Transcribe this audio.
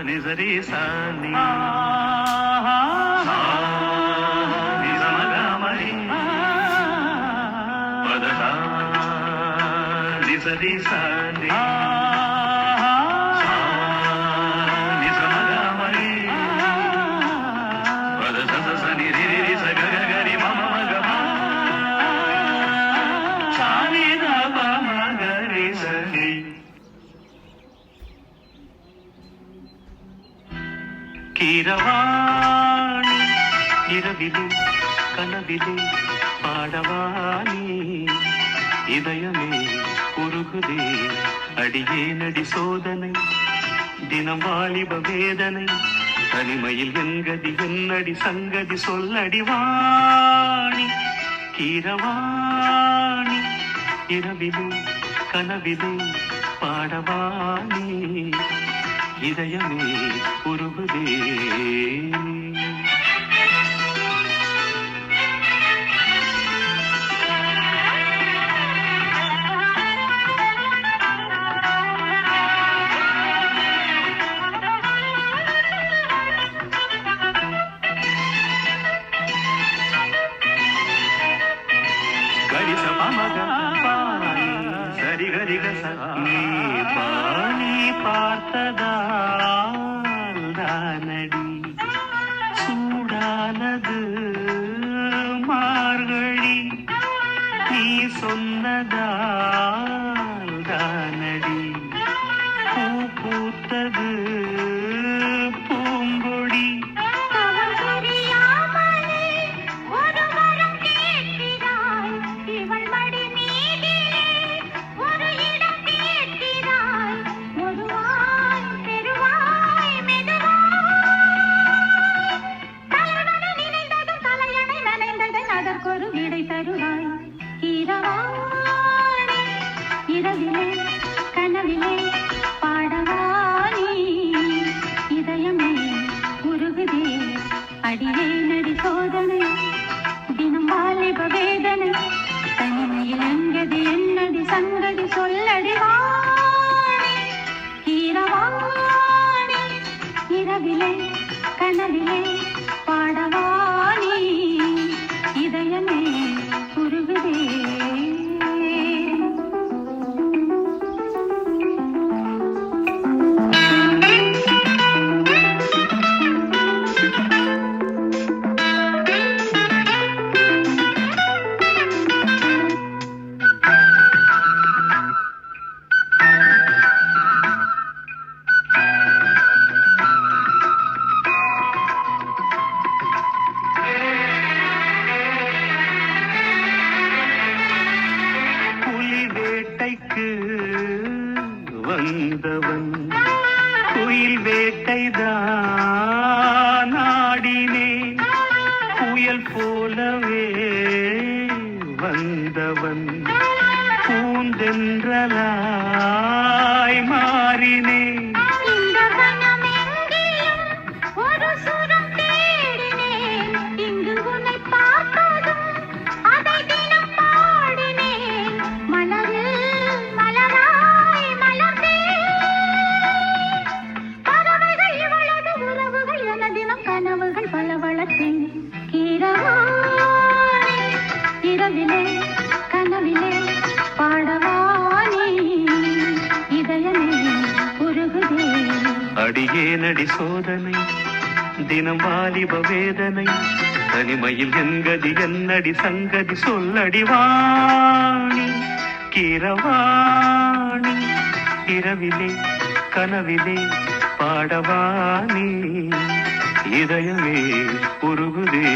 நிசரி சாணி நிசரி சாணி கீரவாணி இரவிலே கனவிலே பாடவாணி இதயமே உருகுதே அடியே நடி சோதனை தினம் வாலிப வேதனை தனிமையில் என்கதி என்னடி சங்கதி சொல்லடி வாணி கீரவாணி இரவிலே கனவிலே பாடவாணி இதயமே உருகுதே கரிச பமக பாணி சரி கரிக நீ பாணி பார்த்ததால் தானடி சூடானது மார்கழி நீ சொன்னதால் தானடி பூ பூத்தது பூங்கொடி இரவிலே கனவிலே பாடவானி இதயமே உருகுதே அடியே நடி சோதனை தினம் வாலிப வேதனை தனிமையில் எங்கதி என்னடி சங்கதி சொல்லடி வாணி கீரவாணி இரவிலே கனவிலே பாடவானி இதயமே உருகுதே வந்தவன் குயில் வேட்டைதான் ஆடினே புயல் போலவே வந்தவன் பூந்தென்றலாய் மாறினே கனவுகள் பல வளர்த்தேன் கீரவாணி இரவிலே கனவிலே பாடவானி இதயமே உருகுதே அடியே நடி சோதனை தினம் வாலிப வேதனை தனிமையில் என்கதி என்னடி சங்கதி சொல்லடி வாணி கீரவாணி இரவிலே கனவிலே பாடவானி இதயமே உருகுதே